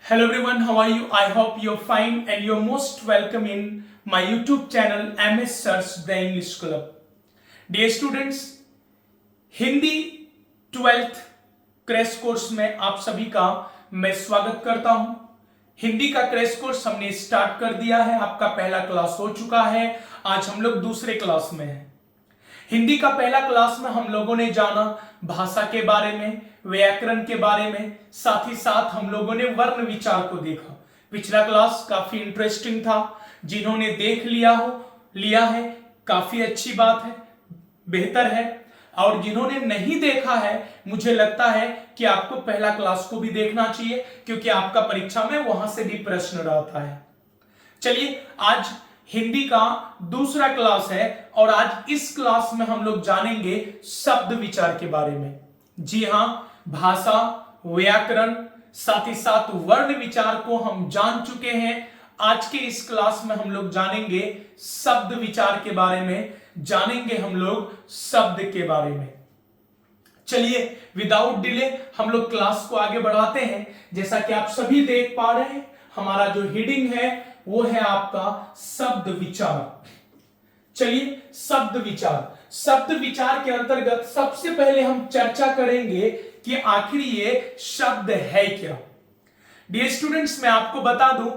Hello everyone, how are you? I hope you're fine and you're most welcome in my YouTube channel MS Search the English Club. Dear students, Hindi 12th crash course में आप सभी का मैं स्वागत करता हूं। हिंदी का क्रैश कोर्स हमने स्टार्ट कर दिया है, आपका पहला क्लास हो चुका है। आज हम लोग दूसरे क्लास में हैं। हिंदी का पहला क्लास में हम लोगों ने जाना भाषा के बारे में, व्याकरण के बारे में, साथ ही साथ हम लोगों ने वर्ण विचार को देखा। पिछला क्लास काफी इंटरेस्टिंग था। जिन्होंने देख लिया है काफी अच्छी बात है, बेहतर है। और जिन्होंने नहीं देखा है, मुझे लगता है कि आपको पहला क्लास को भी देखना चाहिए, क्योंकि आपका परीक्षा में वहां से भी प्रश्न रहता है। चलिए, आज हिंदी का दूसरा क्लास है और आज इस क्लास में हम लोग जानेंगे शब्द विचार के बारे में। जी हां, भाषा, व्याकरण, साथ ही साथ वर्ण विचार को हम जान चुके हैं। आज के इस क्लास में हम लोग जानेंगे शब्द विचार के बारे में, जानेंगे हम लोग शब्द के बारे में। चलिए, विदाउट डिले हम लोग क्लास को आगे बढ़ाते हैं। जैसा कि आप सभी देख पा रहे हैं, हमारा जो हेडिंग है वो है आपका शब्द विचार। चलिए, शब्द विचार के अंतर्गत सबसे पहले हम चर्चा करेंगे कि आखिर ये शब्द है क्या। डियर स्टूडेंट्स, मैं आपको बता दूं,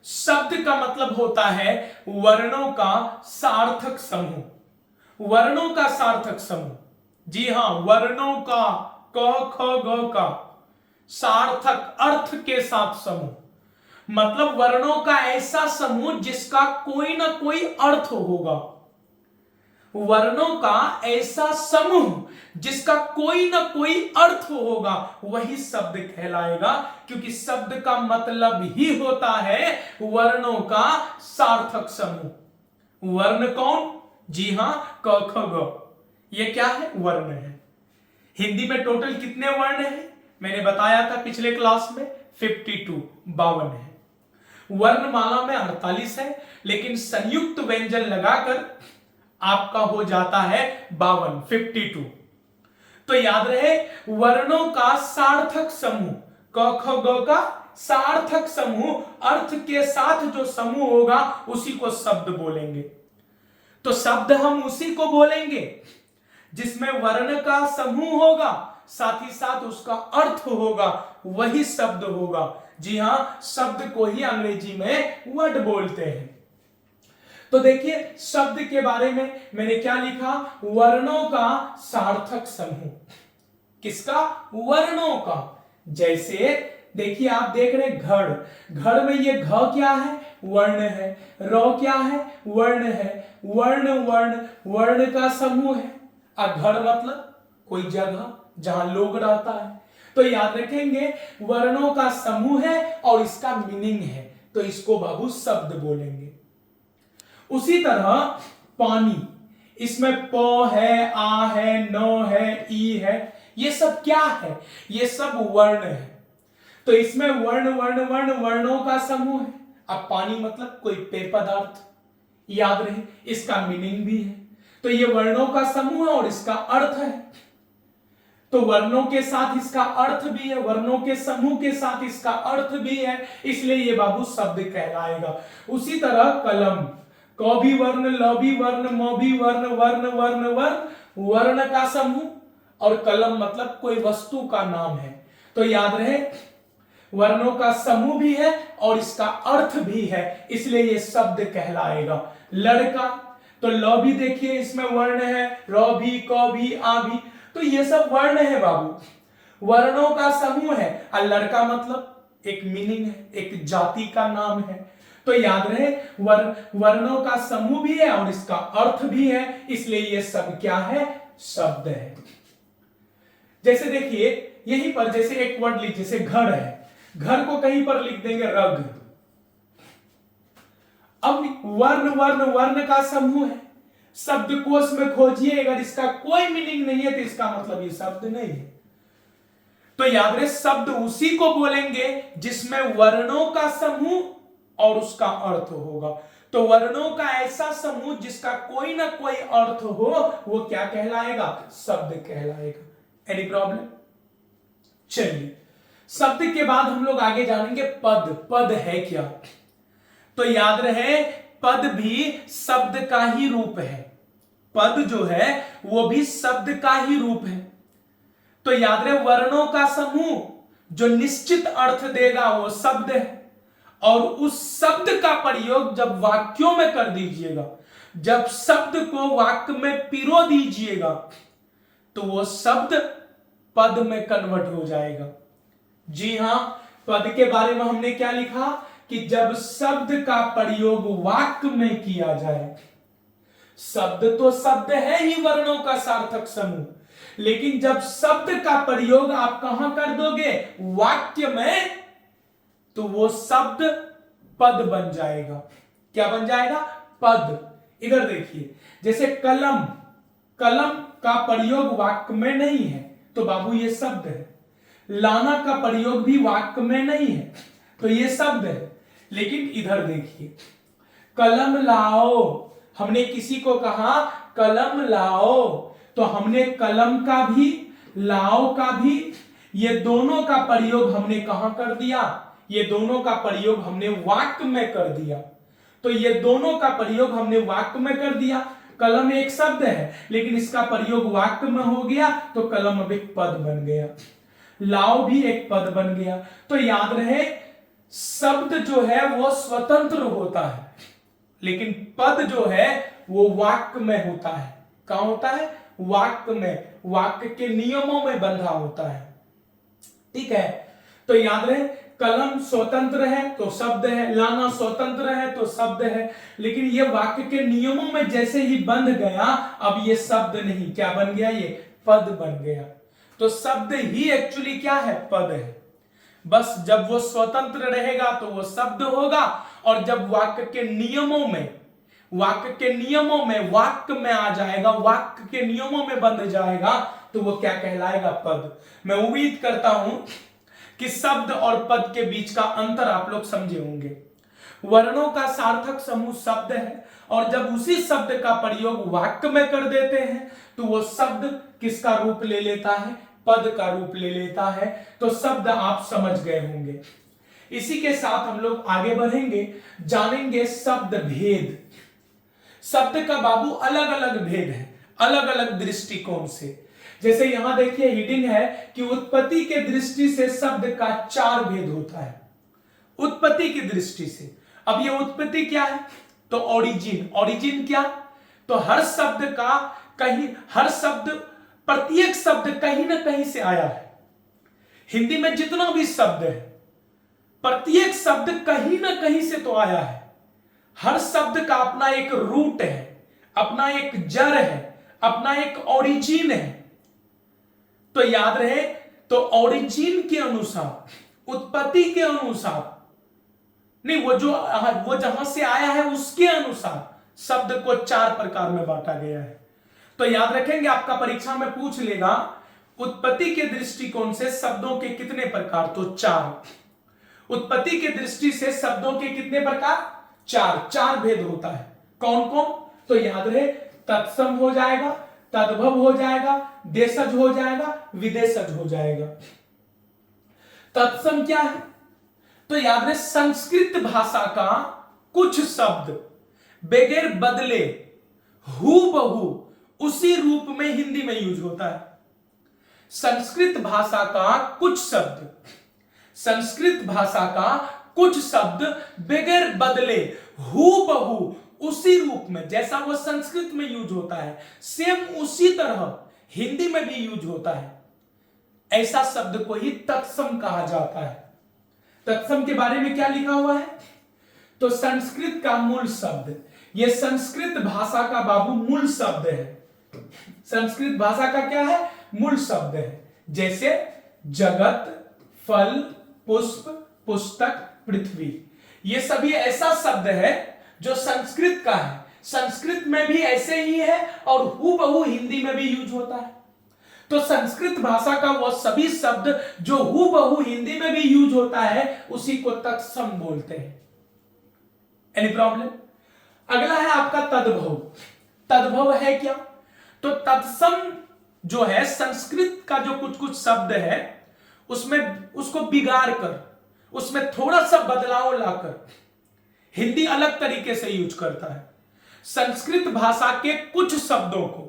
शब्द का मतलब होता है वर्णों का सार्थक समूह। वर्णों का सार्थक समूह, जी हां, वर्णों का, क ख ग का सार्थक अर्थ के साथ समूह, मतलब वर्णों का ऐसा समूह जिसका कोई ना कोई अर्थ होगा। वर्णों का ऐसा समूह जिसका कोई ना कोई अर्थ होगा, वही शब्द कहलाएगा, क्योंकि शब्द का मतलब ही होता है वर्णों का सार्थक समूह। वर्ण कौन? जी हां, क ख ग। ये क्या है? वर्ण है। हिंदी में टोटल कितने वर्ण हैं? मैंने बताया था पिछले क्लास में 52, 52 है। वर्णमाला में 48 है, लेकिन संयुक्त व्यंजन लगाकर आपका हो जाता है 52, 52। तो याद रहे, वर्णों का सार्थक समूह, क ख ग का सार्थक समूह, अर्थ के साथ जो समूह होगा उसी को शब्द बोलेंगे। तो शब्द हम उसी को बोलेंगे जिसमें वर्ण का समूह होगा, साथ ही साथ उसका अर्थ होगा, वही शब्द होगा। जी हां, शब्द को ही अंग्रेजी में वर्ड बोलते हैं। तो देखिए, शब्द के बारे में मैंने क्या लिखा? वर्णों का सार्थक समूह। किसका? वर्णों का। जैसे देखिए, आप देख रहे घर में ये घ क्या है? वर्ण है। र क्या है? वर्ण है। वर्ण का समूह है। घर मतलब कोई जगह जहां लोग रहता है। तो याद रखेंगे, वर्णों का समूह है और इसका मीनिंग है, तो इसको बाबू शब्द बोलेंगे। उसी तरह पानी, इसमें प है, आ है, न है, ई है, ये सब क्या है? ये सब वर्ण है। तो इसमें वर्णों का समूह है। अब पानी मतलब कोई पेय पदार्थ, याद रहे, इसका मीनिंग भी है। तो ये वर्णों का समूह है और इसका अर्थ है। तो वर्णों के साथ इसका अर्थ भी है, वर्णों के समूह के साथ इसका अर्थ भी है, इसलिए ये बाबू शब्द कहलाएगा। उसी तरह कलम, क भी वर्ण, ल भी वर्ण, म भी वर्ण, वर्ण का समूह, और कलम मतलब कोई वस्तु का नाम है। तो याद रहे, वर्णों का समूह भी है और इसका अर्थ भी है, इसलिए ये शब्द कहलाएगा। लड़का, तो ल भी देखिए इसमें वर्ण है, र भी, क भी, आ भी, तो ये सब वर्ण है बाबू, वर्णों का समूह है। और लड़का मतलब एक मीनिंग है, एक जाति का नाम है। तो याद रहे, वर्णों का समूह भी है और इसका अर्थ भी है, इसलिए ये सब क्या है? शब्द है। जैसे देखिए, यहीं पर जैसे एक वर्ड लिख, जैसे घर है, घर को कहीं पर लिख देंगे रग। अब वर्ण का समूह है, शब्दकोश में खोजिए, अगर इसका कोई मीनिंग नहीं है तो इसका मतलब ये शब्द नहीं है। तो याद रहे, शब्द उसी को बोलेंगे जिसमें वर्णों का समूह और उसका अर्थ होगा। तो वर्णों का ऐसा समूह जिसका कोई ना कोई अर्थ हो, वो क्या कहलाएगा? शब्द कहलाएगा। Any problem? चलिए, शब्द के बाद हम लोग आगे जानेंगे पद। पद है क्या? तो याद रहे, पद भी शब्द का ही रूप है। पद जो है वो भी शब्द का ही रूप है। तो याद रहे, वर्णों का समूह जो निश्चित अर्थ देगा वो शब्द है, और उस शब्द का प्रयोग जब वाक्यों में कर दीजिएगा, जब शब्द को वाक्य में पिरो दीजिएगा, तो वो शब्द पद में कन्वर्ट हो जाएगा। जी हां, पद के बारे में हमने क्या लिखा कि जब शब्द का प्रयोग वाक्य में किया जाए। शब्द तो शब्द है ही वर्णों का सार्थक समूह, लेकिन जब शब्द का प्रयोग आप कहां कर दोगे? वाक्य में, तो वो शब्द पद बन जाएगा। क्या बन जाएगा? पद। इधर देखिए, जैसे कलम, कलम का प्रयोग वाक्य में नहीं है तो बाबू ये शब्द है। लाना का प्रयोग भी वाक्य में नहीं है तो ये शब्द है। लेकिन इधर देखिए, कलम लाओ, हमने किसी को कहा कलम लाओ, तो हमने कलम का भी लाओ का भी, ये दोनों का प्रयोग हमने कहां कर दिया? ये दोनों का प्रयोग हमने वाक्य में कर दिया। तो ये दोनों का प्रयोग हमने वाक्य में कर दिया। कलम एक शब्द है लेकिन इसका प्रयोग वाक्य में हो गया तो कलम अब एक पद बन गया। लाओ भी एक पद बन गया। तो याद रहे, शब्द जो है वो स्वतंत्र होता है, लेकिन पद जो है वो वाक्य में होता है। कहां होता है? वाक्य में, वाक्य के नियमों में बंधा होता है। ठीक है, तो याद रहे, कलम स्वतंत्र है तो शब्द है, लाना स्वतंत्र है तो शब्द है, लेकिन ये वाक्य के नियमों में जैसे ही बंध गया, अब ये शब्द नहीं, क्या बन गया? ये पद बन गया। तो शब्द ही एक्चुअली क्या है? पद है। बस जब वो स्वतंत्र रहेगा तो वो शब्द होगा, और जब वाक्य के नियमों में, वाक्य के नियमों में, वाक्य में आ जाएगा, वाक्य के नियमों में बंध जाएगा, तो वो क्या कहलाएगा? पद। मैं उम्मीद करता हूं कि शब्द और पद के बीच का अंतर आप लोग समझे होंगे। वर्णों का सार्थक समूह शब्द है, और जब उसी शब्द का प्रयोग वाक्य में कर देते हैं तो वो शब्द किसका रूप ले लेता है? पद का रूप ले लेता है। तो शब्द आप समझ गए होंगे। इसी के साथ हम लोग आगे बढ़ेंगे, जानेंगे शब्द भेद। शब्द का बाबू अलग अलग भेद है, अलग अलग दृष्टिकोण से। जैसे यहां देखिए हीडिंग है कि उत्पत्ति के दृष्टि से शब्द का 4 भेद होता है। उत्पत्ति की दृष्टि से, अब ये उत्पत्ति क्या है? तो ओरिजिन। ओरिजिन क्या? तो हर शब्द का कहीं, हर शब्द, प्रत्येक शब्द कहीं ना कहीं से आया है। हिंदी में जितना भी शब्द है, प्रत्येक शब्द कहीं ना कहीं से तो आया है। हर शब्द का अपना एक रूट है, अपना एक जड़ है, अपना एक ओरिजिन है। तो याद रहे, तो ओरिजिन के अनुसार, उत्पत्ति के अनुसार नहीं, वो जहां से आया है उसके अनुसार शब्द को 4 प्रकार में बांटा गया है। तो याद रखेंगे, आपका परीक्षा में पूछ लेगा उत्पत्ति के दृष्टिकोण से शब्दों के कितने प्रकार? तो 4। उत्पत्ति के दृष्टि से शब्दों के कितने प्रकार? 4 भेद होता है। कौन कौन? तो याद रहे, तत्सम हो जाएगा, तद्भव हो जाएगा, देशज हो जाएगा, विदेशज हो जाएगा। तत्सम क्या है? तो याद रहे, संस्कृत भाषा का कुछ शब्द बगैर बदले हूबहू उसी रूप में हिंदी में यूज होता है। संस्कृत भाषा का कुछ शब्द, संस्कृत भाषा का कुछ शब्द बगैर बदले हूबहू उसी रूप में, जैसा वो संस्कृत में यूज होता है, सेम उसी तरह हिंदी में भी यूज होता है। ऐसा शब्द को ही तत्सम कहा जाता है। तत्सम के बारे में क्या लिखा हुआ है? तो संस्कृत का मूल शब्द, ये संस्कृत भाषा का बाबू मूल शब्द है। संस्कृत भाषा का क्या है? मूल शब्द है। जैसे जगत, फल, पुष्प, पुस्तक, पृथ्वी, ये सभी ऐसा शब्द है जो संस्कृत का है। संस्कृत में भी ऐसे ही है और हूबहू हिंदी में भी यूज होता है। तो संस्कृत भाषा का वो सभी शब्द जो हूबहू हिंदी में भी यूज होता है, उसी को तत्सम बोलते हैं। Any problem? अगला है आपका तद्भव। तद्भव है क्या? तो तत्सम जो है, संस्कृत का जो कुछ कुछ शब्द है उसमें उसको बिगाड़ कर, उसमें थोड़ा सा बदलाव लाकर हिंदी अलग तरीके से यूज करता है। संस्कृत भाषा के कुछ शब्दों को,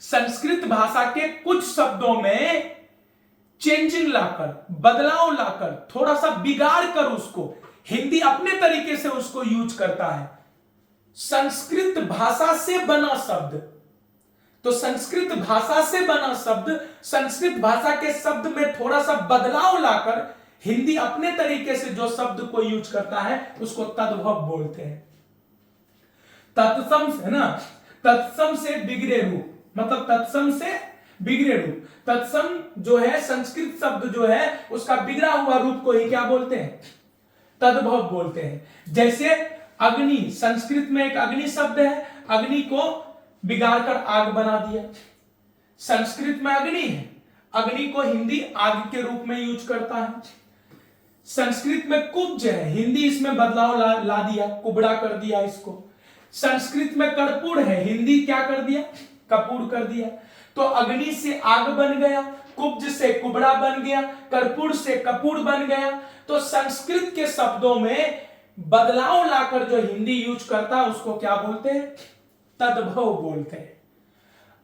संस्कृत भाषा के कुछ शब्दों में चेंजिंग लाकर, बदलाव लाकर, थोड़ा सा बिगाड़ कर उसको हिंदी अपने तरीके से उसको यूज करता है। संस्कृत भाषा से बना शब्द, तो संस्कृत भाषा से बना शब्द, संस्कृत भाषा के शब्द में थोड़ा सा बदलाव लाकर हिंदी अपने तरीके से जो शब्द को यूज करता है उसको तद्भव बोलते हैं। तत्सम है ना, तत्सम से बिगड़े रूप, मतलब तत्सम से बिगड़े रूप। तत्सम जो है संस्कृत शब्द जो है उसका बिगड़ा हुआ रूप को ही क्या बोलते हैं? तद्भव बोलते हैं। जैसे अग्नि, संस्कृत में एक अग्नि शब्द है, अग्नि को बिगाड़कर आग बना दिया। संस्कृत में अग्नि है, अग्नि को हिंदी आग के रूप में यूज करता है। संस्कृत में कुब्ज है, हिंदी इसमें बदलाव ला दिया, कुबड़ा कर दिया इसको। संस्कृत में कर्पूर है, हिंदी क्या कर दिया? कपूर कर दिया। तो अग्नि से आग बन गया, कुब्ज से कुबड़ा बन गया, कर्पूर से कपूर बन गया। तो संस्कृत के शब्दों में बदलाव लाकर जो हिंदी यूज करता है उसको क्या बोलते हैं? तद्भव बोलते हैं।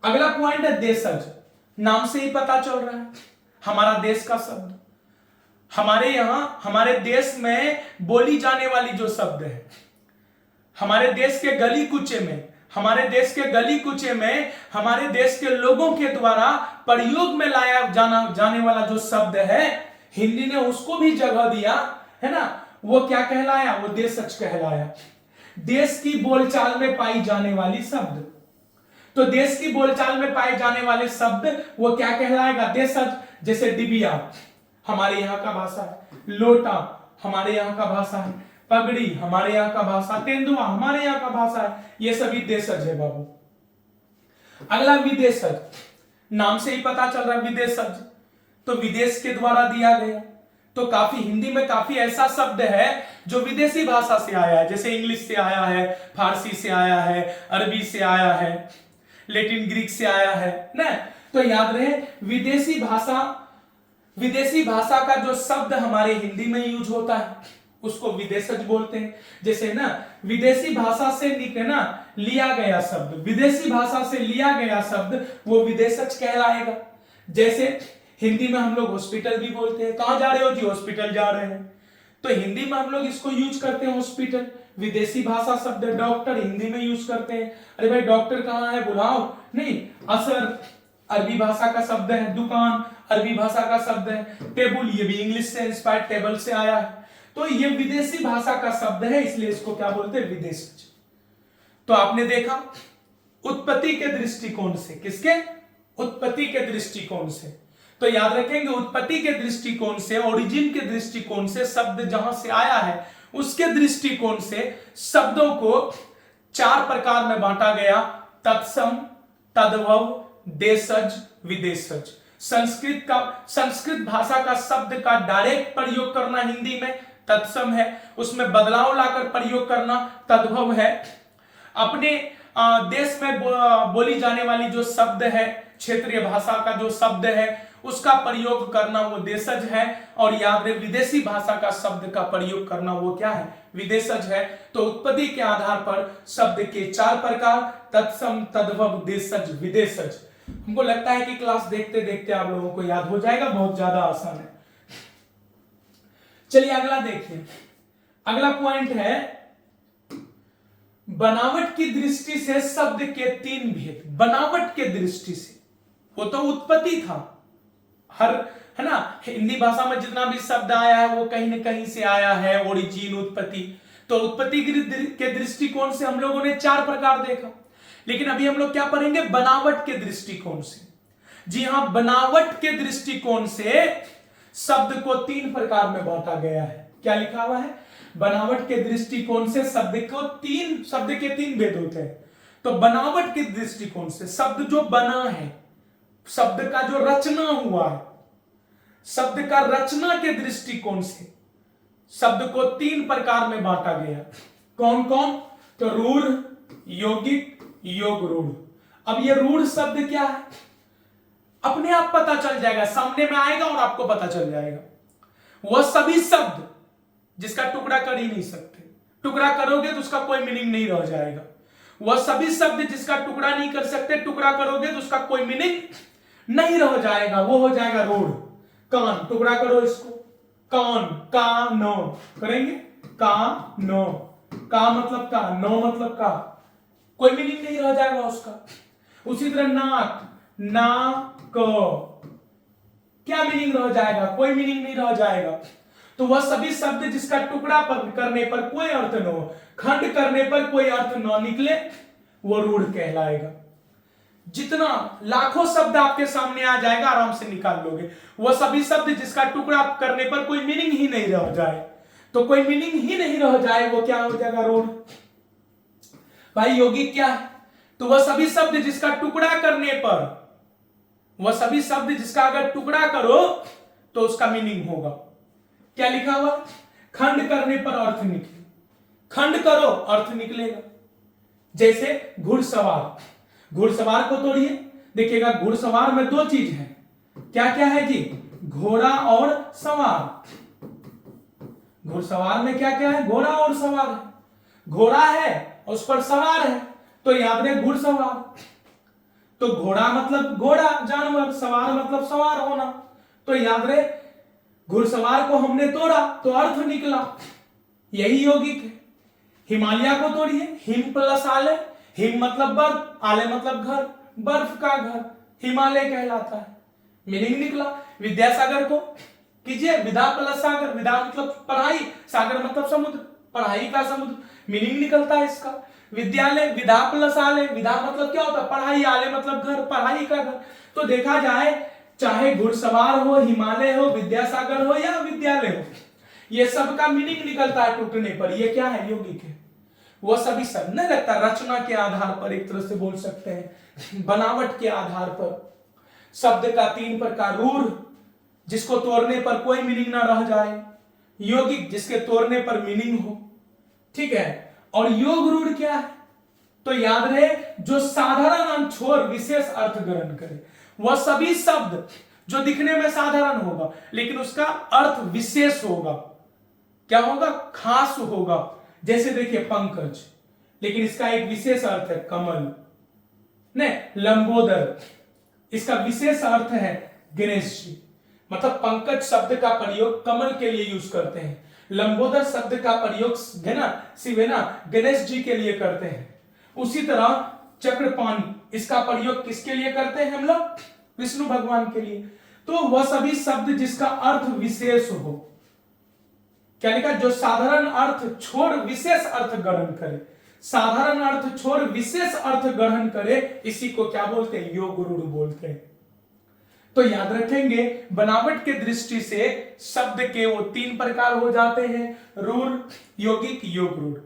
अगला पॉइंट है देशज। नाम से ही पता चल रहा है हमारा देश का शब्द। हमारे यहां, हमारे देश में बोली जाने वाली जो शब्द है, हमारे देश के गली कुचे में, हमारे देश के गली कुचे में हमारे देश के लोगों के द्वारा प्रयोग में लाया जाने वाला जो शब्द है, हिंदी ने उसको भी जगह दिया है ना। वो क्या कहलाया? वो देशज कहलाया। देश की बोलचाल में पाई जाने वाली शब्द, तो देश की बोलचाल में पाए जाने वाले शब्द वो क्या कहलाएगा? देशज। जैसे डिबिया हमारे यहाँ का भाषा है, लोटा हमारे यहाँ का भाषा है, पगड़ी हमारे यहाँ का भाषा, तेंदुआ हमारे यहाँ का भाषा है, ये सभी देशज है बाबू। अगला विदेशज। नाम से ही पता चल रहा है विदेशज, तो विदेश के द्वारा दिया गया। तो काफी हिंदी में काफी ऐसा शब्द है जो विदेशी भाषा से आया है, जैसे इंग्लिश से आया है, फारसी से आया है, अरबी से आया है, लैटिन ग्रीक से आया है ना। तो याद रहे विदेशी भाषा का जो शब्द हमारे हिंदी में यूज होता है उसको विदेशज बोलते हैं। जैसे ना विदेशी भाषा से लिया गया शब्द, विदेशी भाषा से लिया गया शब्द वो विदेशज कहलाएगा। जैसे हिंदी में हम लोग हॉस्पिटल भी बोलते हैं। कहां जा रहे हो जी? हॉस्पिटल जा रहे हैं। तो हिंदी में हम लोग इसको यूज करते हैं हॉस्पिटल। विदेशी भाषा शब्द डॉक्टर हिंदी में यूज करते हैं। अरे भाई डॉक्टर कहाँ है? बुलाओ। नहीं, असर अरबी भाषा का शब्द है, दुकान अरबी भाषा का शब्द है, टेबल ये भी इंग्लिश से इंस्पायर्ड टेबल से आया है। तो ये विदेशी भाषा का शब्द है, इसलिए इसको क्या बोलते हैं? विदेशज। तो आपने देखा उत्पत्ति के दृष्टिकोण से, किसके? उत्पत्ति के दृष्टिकोण से। तो याद रखेंगे उत्पत्ति के दृष्टिकोण से, ओरिजिन के दृष्टिकोण से, शब्द जहां से आया है उसके दृष्टिकोण से शब्दों को 4 प्रकार में बांटा गया: तत्सम, तद्भव, देशज, विदेशज। संस्कृत भाषा का शब्द का डायरेक्ट प्रयोग करना हिंदी में तत्सम है, उसमें बदलाव लाकर प्रयोग करना तद्भव है। अपने देश में बोली जाने वाली जो शब्द है, क्षेत्रीय भाषा का जो शब्द है उसका प्रयोग करना वो देशज है। और याद रहे विदेशी भाषा का शब्द का प्रयोग करना वो क्या है? विदेशज है। तो उत्पत्ति के आधार पर शब्द के 4 प्रकार: तत्सम, तद्भव, देशज, विदेशज। हमको लगता है कि क्लास देखते देखते आप लोगों को याद हो जाएगा, बहुत ज्यादा आसान है। चलिए अगला देखिए। अगला पॉइंट है बनावट की दृष्टि से शब्द के 3 भेद। बनावट के दृष्टि से, वो तो उत्पत्ति था, हर है ना, हिंदी भाषा में जितना भी शब्द आया है वो कहीं न कहीं से आया है, ओरिजिन, उत्पत्ति। तो उत्पत्ति के दृष्टिकोण से हम लोगों ने 4 प्रकार देखा, लेकिन अभी हम लोग क्या पढ़ेंगे? बनावट के दृष्टिकोण से। जी हां, बनावट के दृष्टिकोण से शब्द को 3 प्रकार में बांटा गया है। क्या लिखा हुआ है? बनावट के दृष्टिकोण से शब्द के 3 भेद होते हैं। तो बनावट के दृष्टिकोण से शब्द जो बना है, शब्द का जो रचना हुआ है, शब्द का रचना के दृष्टिकोण से शब्द को 3 प्रकार में बांटा गया। कौन कौन? तो रूढ़, यौगिक, योग रूढ़। अब ये रूढ़ शब्द क्या है? अपने आप पता चल जाएगा, सामने में आएगा और आपको पता चल जाएगा। वह सभी शब्द जिसका टुकड़ा कर ही नहीं सकते, टुकड़ा करोगे तो उसका कोई मीनिंग नहीं रह जाएगा। वह सभी शब्द जिसका टुकड़ा नहीं कर सकते, टुकड़ा करोगे तो उसका कोई मीनिंग नहीं रह जाएगा, वो हो जाएगा रोड। कान, टुकड़ा करो इसको, कान, का नो करेंगे, का नो, का मतलब का, नो मतलब का, कोई मीनिंग नहीं रह जाएगा उसका। उसी तरह नाक, ना को, क्या मीनिंग रह जाएगा, कोई मीनिंग नहीं रह जाएगा। तो वह सभी शब्द जिसका टुकड़ा करने पर कोई अर्थ न हो, खंड करने पर कोई अर्थ न निकले, वो रूढ़ कहलाएगा। जितना लाखों शब्द आपके सामने आ जाएगा, आराम से निकाल लोगे। वह सभी शब्द जिसका टुकड़ा करने पर कोई मीनिंग ही नहीं रह जाए, तो कोई मीनिंग ही नहीं रह जाए, वो क्या हो जाएगा, रूढ़। भाई यौगिक क्या है? तो वह सभी शब्द जिसका टुकड़ा करने पर, वह सभी शब्द जिसका अगर टुकड़ा करो तो उसका मीनिंग होगा। क्या लिखा हुआ? खंड करने पर अर्थ निकले, खंड करो अर्थ निकलेगा। जैसे घुड़सवार, घुड़सवार को तोड़िए, देखिएगा घुड़सवार में दो चीज है, क्या क्या है जी, घोड़ा और सवार। घुड़सवार में क्या क्या है, घोड़ा और सवार है। घोड़ा है उस पर सवार है, तो याद रहे घुड़सवार। तो घोड़ा मतलब घोड़ा जानवर, सवार मतलब सवार होना, तो याद रहे घुड़सवार को हमने तोड़ा तो अर्थ निकला, यही यौगिक है। हिमालय को तोड़िए, हिम प्लस आले, हिम मतलब बर्फ, आले मतलब घर, बर्फ का घर हिमालय कहलाता है, मीनिंग निकला। विद्यासागर को कीजिए, विदा प्लस सागर, विदा मतलब पढ़ाई, सागर मतलब समुद्र, पढ़ाई का समुद्र, मीनिंग निकलता है इसका। विद्यालय, विदा प्लस आले, विदा मतलब क्या होता है, पढ़ाई, आले मतलब घर, पढ़ाई का घर। तो देखा जाए चाहे घुड़सवार हो, हिमालय हो, विद्यासागर हो या विद्यालय हो, ये सब का मीनिंग निकलता है टूटने पर। ये क्या है, यौगिक है। वो सभी सब नहीं लगता, रचना के आधार पर एक तरह से बोल सकते हैं, बनावट के आधार पर। शब्द का तीन प्रकार, रूढ़ जिसको तोड़ने पर कोई मीनिंग ना रह जाए, यौगिक जिसके तोड़ने पर मीनिंग हो, ठीक है। और योग रूढ़ क्या है? तो याद रहे जो साधारण अर्थ छोड़ विशेष अर्थ ग्रहण करे। वह सभी शब्द जो दिखने में साधारण होगा लेकिन उसका अर्थ विशेष होगा, क्या होगा, खास होगा। जैसे देखिए पंकज, लेकिन इसका एक विशेष अर्थ है कमल, ने लंबोदर, इसका विशेष अर्थ है गणेश जी। मतलब पंकज शब्द का प्रयोग कमल के लिए यूज करते हैं, लंबोदर शब्द का प्रयोग शिवेना गणेश जी के लिए करते हैं। उसी तरह चक्रपाणी, इसका प्रयोग किसके लिए करते हैं हम लोग, विष्णु भगवान के लिए। तो वह सभी शब्द जिसका अर्थ विशेष हो, क्या लिखा, जो साधारण अर्थ छोड़ विशेष अर्थ ग्रहण करे, साधारण अर्थ छोड़ विशेष अर्थ ग्रहण करे, इसी को क्या बोलते हैं, योग रूढ़ बोलते हैं। तो याद रखेंगे बनावट के दृष्टि से शब्द के वो तीन प्रकार हो जाते हैं, रूढ़, यौगिक, योग रूढ़।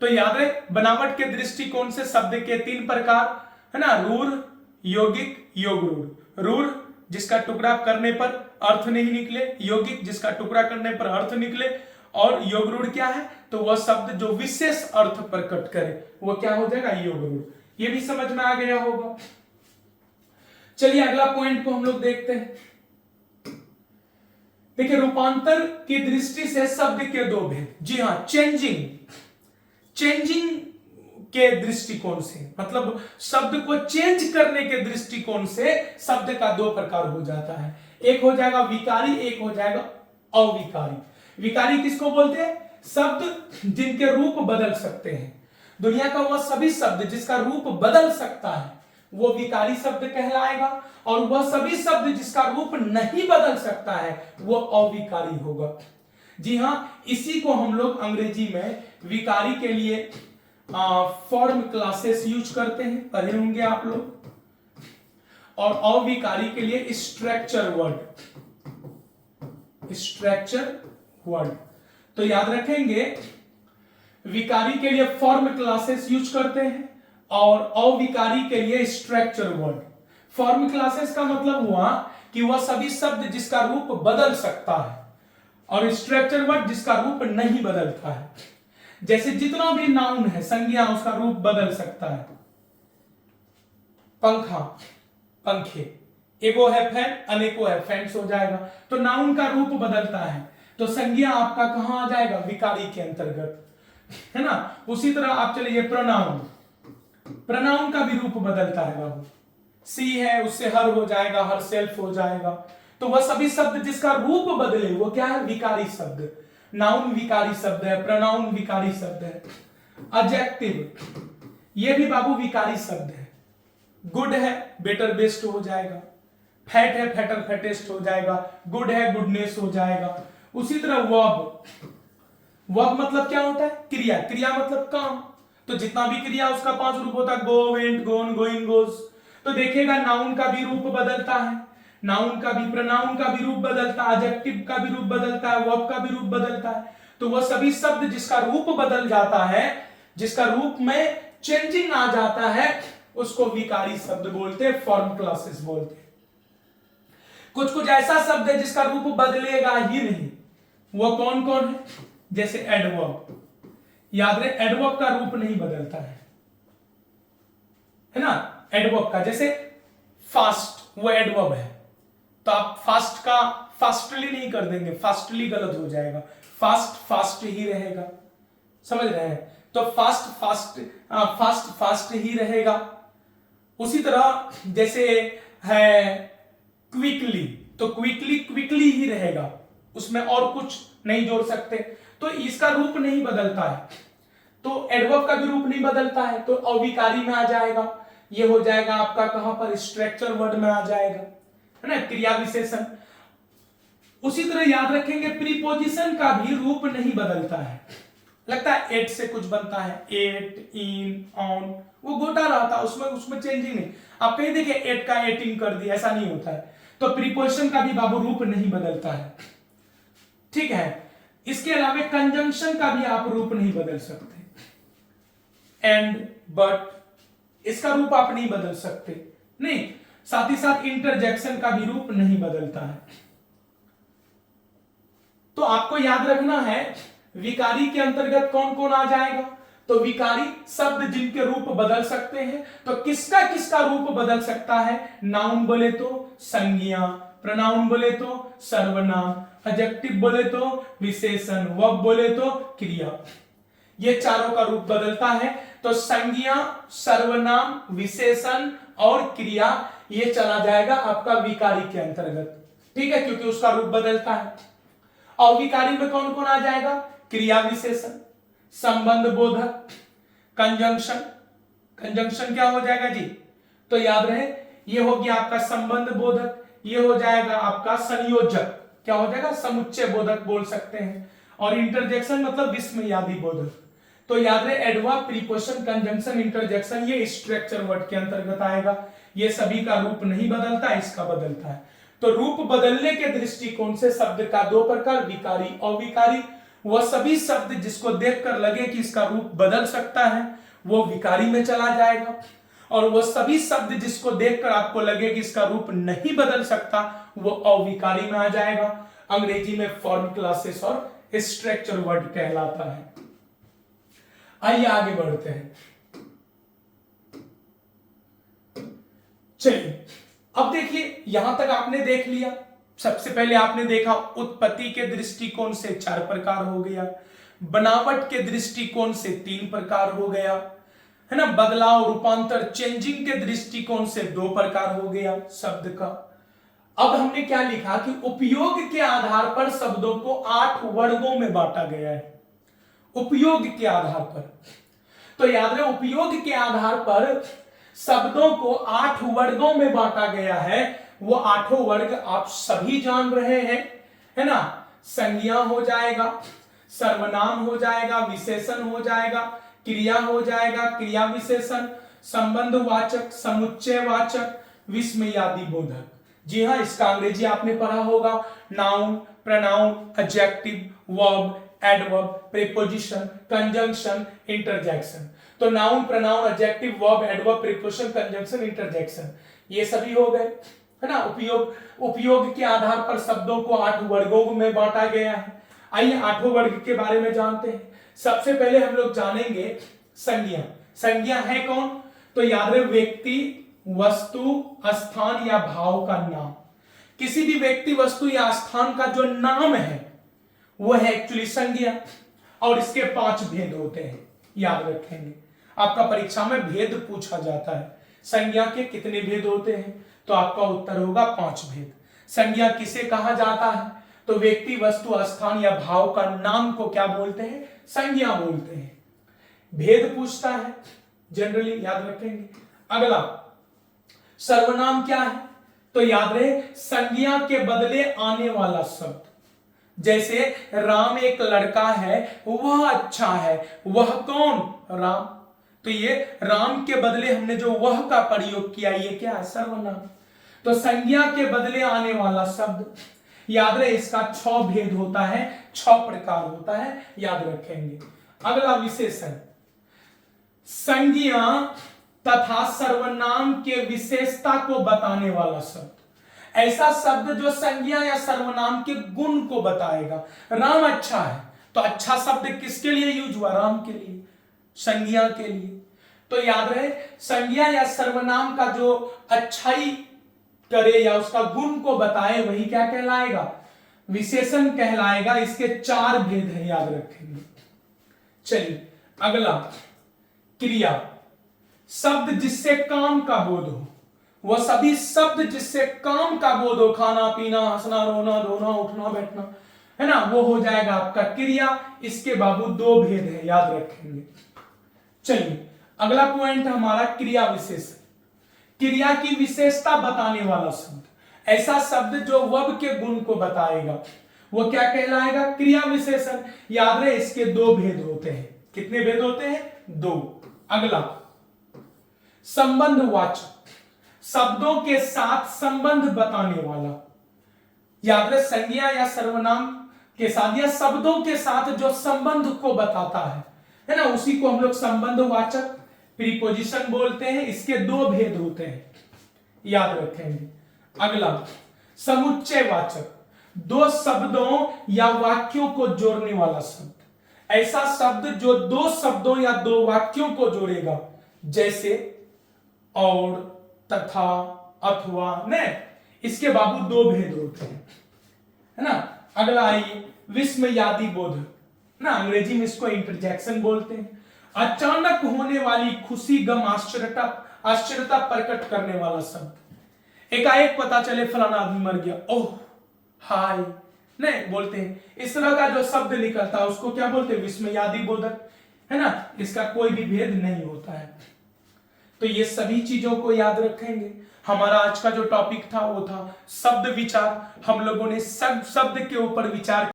तो याद रहे बनावट के दृष्टिकोण से शब्द के तीन प्रकार है ना, रूढ़, यौगिक, योग रूढ़। रूढ़ जिसका टुकड़ा करने पर अर्थ नहीं निकले, यौगिक जिसका टुकड़ा करने पर अर्थ निकले, और योग रूढ़ क्या है, तो वह शब्द जो विशेष अर्थ प्रकट करे, वो क्या हो जाएगा, योग रूढ़। ये भी समझ में आ गया होगा। चलिए अगला पॉइंट को हम लोग देखते हैं। देखिए रूपांतर की दृष्टि से शब्द के दो भेद, जी हां, चेंजिंग, चेंजिंग के दृष्टिकोण से, मतलब शब्द को चेंज करने के दृष्टिकोण से शब्द का दो प्रकार हो जाता है। एक हो जाएगा विकारी, एक हो जाएगा अविकारी। विकारी किसको बोलते हैं, शब्द जिनके रूप बदल सकते हैं। दुनिया का वह सभी शब्द जिसका रूप बदल सकता है वो विकारी शब्द कहलाएगा, और वह सभी शब्द जिसका रूप नहीं बदल सकता है वो अविकारी होगा। जी हां, इसी को हम लोग अंग्रेजी में विकारी के लिए फॉर्म क्लासेस यूज करते हैं, पढ़े होंगे आप लोग, और अविकारी के लिए स्ट्रक्चर वर्ड, स्ट्रक्चर वर्ड। तो याद रखेंगे विकारी के लिए फॉर्म क्लासेस यूज करते हैं और अविकारी के लिए स्ट्रक्चर वर्ड। फॉर्म क्लासेस का मतलब हुआ कि वह सभी शब्द जिसका रूप बदल सकता है, और स्ट्रक्चर वर्ड जिसका रूप नहीं बदलता है। जैसे जितना भी नाउन है, संज्ञा, उसका रूप बदल सकता है। पंखा, पंखे, एगो है फैन, अनेको है फैंस हो जाएगा। तो नाउन का रूप बदलता है, तो संज्ञा आपका कहां आ जाएगा, विकारी के अंतर्गत, है ना। उसी तरह आप चलिए प्रोनाउन, प्रोनाउन का भी रूप बदलता है बाबू। सी है, उससे हर हो जाएगा, हर सेल्फ हो जाएगा। तो वह सभी शब्द जिसका रूप बदले वो क्या है, विकारी शब्द। नाउन विकारी शब्द है, प्रोनाउन विकारी शब्द है। एडजेक्टिव ये भी बाबू विकारी शब्द है। गुड है, बेटर बेस्ट हो जाएगा। फैट है, फैटर फैटेस्ट हो जाएगा। गुड है, गुडनेस हो जाएगा। उसी तरह वर्ब, वर्ब मतलब क्या होता है, क्रिया, क्रिया मतलब काम। तो जितना भी क्रिया उसका 5 रूप होता है, गो, वेंट, गोन, गोइंग, गोज। तो देखिएगा नाउन का भी रूप बदलता है, नाउन का भी, प्रोनाउन का भी रूप बदलता है, एडजेक्टिव का भी रूप बदलता है, वर्ब का भी रूप बदलता है। तो वह सभी शब्द जिसका रूप बदल जाता है, जिसका रूप में चेंजिंग आ जाता है, उसको विकारी शब्द बोलते हैं, फॉर्म क्लासेस बोलते हैं। कुछ कुछ ऐसा शब्द है जिसका रूप बदलेगा ही नहीं, वो कौन कौन है, जैसे एडवर्ब। याद रहे, एडवर्ब का रूप नहीं बदलता है ना। एडवर्ब का जैसे फास्ट, वो एडवर्ब है, तो आप फास्ट का फास्टली नहीं कर देंगे, फास्टली गलत हो जाएगा, फास्ट फास्ट ही रहेगा, समझ रहे हैं। तो फास्ट फास्ट, फास्ट फास्ट ही रहेगा। उसी तरह जैसे है क्विकली, तो क्विकली क्विकली ही रहेगा, उसमें और कुछ नहीं जोड़ सकते। तो इसका रूप नहीं बदलता है, तो एडवर्ब का भी रूप नहीं बदलता है, तो अविकारी में आ जाएगा। ये हो जाएगा आपका कहां पर, स्ट्रक्चर वर्ड में आ जाएगा, है ना, क्रिया विशेषण। उसी तरह याद रखेंगे प्रीपोजिशन का भी रूप नहीं बदलता है। लगता है एट से कुछ बनता है, एट, इन, ऑन, वो गोटा रहता है, उसमें चेंजिंग नहीं। आप कहीं देखिए एट का एटिंग कर दिया, ऐसा नहीं होता है। तो प्रीपोजिशन का भी बाबू रूप नहीं बदलता है, ठीक है। इसके अलावा कंजंक्शन का भी आप रूप नहीं बदल सकते। एंड, बट, इसका रूप आप नहीं बदल सकते, नहीं। साथ ही साथ इंटरजेक्शन का भी रूप नहीं बदलता है। तो आपको याद रखना है विकारी के अंतर्गत कौन कौन आ जाएगा। तो विकारी शब्द जिनके रूप बदल सकते हैं, तो किसका किसका रूप बदल सकता है, नाउन बोले तो संज्ञा, प्रोनाउन बोले तो सर्वनाम, एडजेक्टिव बोले तो विशेषण, वर्ब बोले तो क्रिया। ये चारों का रूप बदलता है। तो संज्ञा, सर्वनाम, विशेषण और क्रिया, ये चला जाएगा आपका विकारी के अंतर्गत, ठीक है, क्योंकि उसका रूप बदलता है। अविकारी में कौन कौन आ जाएगा, क्रिया विशेषण, संबंध बोधक, कंजंक्शन। कंजंक्शन क्या हो जाएगा जी, तो याद रहे ये हो गया आपका संबंध बोधक, ये हो जाएगा आपका संयोजक, क्या हो जाएगा, समुच्चय बोधक बोल सकते हैं। और इंटरजेक्शन मतलब विस्मयादि बोधक। तो याद रहे एडवर्ब, प्रीपोजिशन, कंजंक्शन, इंटरजेक्शन, ये स्ट्रक्चर वर्ड के अंतर्गत आएगा। ये सभी का रूप नहीं बदलता, इसका बदलता है। तो रूप बदलने के दृष्टिकोण से शब्द का दो प्रकार, विकारी, अविकारी। वह सभी शब्द जिसको देखकर लगे कि इसका रूप बदल सकता है, वो विकारी में चला जाएगा। और वह सभी शब्द जिसको देखकर आपको लगे कि इसका रूप नहीं बदल सकता, वो अविकारी में आ जाएगा। अंग्रेजी में फॉर्म क्लासेस और स्ट्रक्चर वर्ड कहलाता है। आइए आगे बढ़ते हैं। चलिए अब देखिए, यहां तक आपने देख लिया। सबसे पहले आपने देखा उत्पत्ति के दृष्टिकोण से 4 प्रकार हो गया, बनावट के दृष्टिकोण से 3 प्रकार हो गया, है ना, बदलाव, रूपांतर, चेंजिंग के दृष्टिकोण से 2 प्रकार हो गया शब्द का। अब हमने क्या लिखा कि उपयोग के आधार पर शब्दों को 8 वर्गों में बांटा गया है। उपयोग के आधार पर, तो याद रहे उपयोग के आधार पर शब्दों को 8 वर्गों में बांटा गया है। वो 8 वर्ग आप सभी जान रहे हैं, है ना। संज्ञा हो जाएगा, सर्वनाम हो जाएगा, विशेषण हो जाएगा, क्रिया हो जाएगा, क्रिया विशेषण, संबंधवाचक, समुच्चयवाचक, विस्मयादि बोधक। जी हाँ, इसका अंग्रेजी आपने पढ़ा होगा, noun, pronoun, adjective, verb, adverb, preposition, conjunction, interjection. तो noun, pronoun, adjective, verb, adverb, preposition, conjunction, interjection, ये सभी हो गए, है ना। उपयोग के आधार पर शब्दों को 8 वर्गों में बांटा गया है। आइए 8 वर्ग के बारे में जानते हैं। सबसे पहले हम लोग जानेंगे संज्ञा। संज्ञा है कौन, तो याद रहे व्यक्ति, वस्तु, स्थान या भाव का नाम। किसी भी व्यक्ति, वस्तु या स्थान का जो नाम है वो है एक्चुअली संज्ञा, और इसके 5 भेद होते हैं, याद रखेंगे। आपका परीक्षा में भेद पूछा जाता है, संज्ञा के कितने भेद होते हैं, तो आपका उत्तर होगा 5 भेद। संज्ञा किसे कहा जाता है, तो व्यक्ति, वस्तु, स्थान या भाव का नाम को क्या बोलते हैं, संज्ञा बोलते हैं। भेद पूछता है जनरली, याद रखेंगे। अगला सर्वनाम क्या है, तो याद रहे संज्ञा के बदले आने वाला शब्द। जैसे राम एक लड़का है, वह अच्छा है, वह कौन, राम। तो ये राम के बदले हमने जो वह का प्रयोग किया, ये क्या है, सर्वनाम। तो संज्ञा के बदले आने वाला शब्द, याद रहे इसका 6 भेद होता है, 6 प्रकार होता है, याद रखेंगे। अगला विशेषण, संज्ञा तथा सर्वनाम के विशेषता को बताने वाला शब्द। ऐसा शब्द जो संज्ञा या सर्वनाम के गुण को बताएगा। राम अच्छा है, तो अच्छा शब्द किसके लिए यूज हुआ, राम के लिए, संज्ञा के लिए। तो याद रहे संज्ञा या सर्वनाम का जो अच्छाई करे या उसका गुण को बताए वही क्या कहलाएगा, विशेषण कहलाएगा। इसके 4 भेद हैं, याद रखेंगे। चलिए अगला, क्रिया, शब्द जिससे काम का बोध हो। वह सभी शब्द जिससे काम का बोध हो, खाना पीना, हंसना, रोना, धोना, उठना बैठना, है ना, वो हो जाएगा आपका क्रिया। इसके बाबू 2 भेद है, याद रखेंगे। चलिए अगला पॉइंट है हमारा क्रिया विशेषण। क्रिया की विशेषता बताने वाला शब्द, ऐसा शब्द जो वर्ब के गुण को बताएगा, वो क्या कहलाएगा, क्रिया विशेषण। याद रहे इसके 2 भेद होते हैं। कितने भेद होते हैं, 2। अगला संबंधवाचक, शब्दों के साथ संबंध बताने वाला। याद रहे संज्ञा या सर्वनाम के साथ या शब्दों के साथ जो संबंध को बताता है ना, उसी को हम लोग संबंधवाचक, प्रीपोजिशन बोलते हैं। इसके 2 भेद होते हैं, याद रखेंगे। अगला समुच्चयवाचक, 2 शब्दों या वाक्यों को जोड़ने वाला शब्द। ऐसा शब्द जो 2 शब्दों या 2 वाक्यों को जोड़ेगा, जैसे और, तथा, अथवा, ने। इसके बाबू 2 भेद होते हैं, है ना। अगला आइए विस्मयादि बोध, ना अंग्रेजी में इसको इंटरजेक्शन बोलते हैं। अचानक होने वाली खुशी, गम, आश्चर्यता प्रकट करने वाला शब्द। एकाएक पता चले फलाना आदमी मर गया, ओह हाय, नहीं बोलते हैं। इस तरह का जो शब्द निकलता है उसको क्या बोलते हैं, विस्मयादि बोधक, है ना। इसका कोई भी भेद नहीं होता है। तो ये सभी चीजों को याद रखेंगे। हमारा आज का जो टॉपिक था वो था शब्द विचार। हम लोगों ने शब्द के ऊपर विचार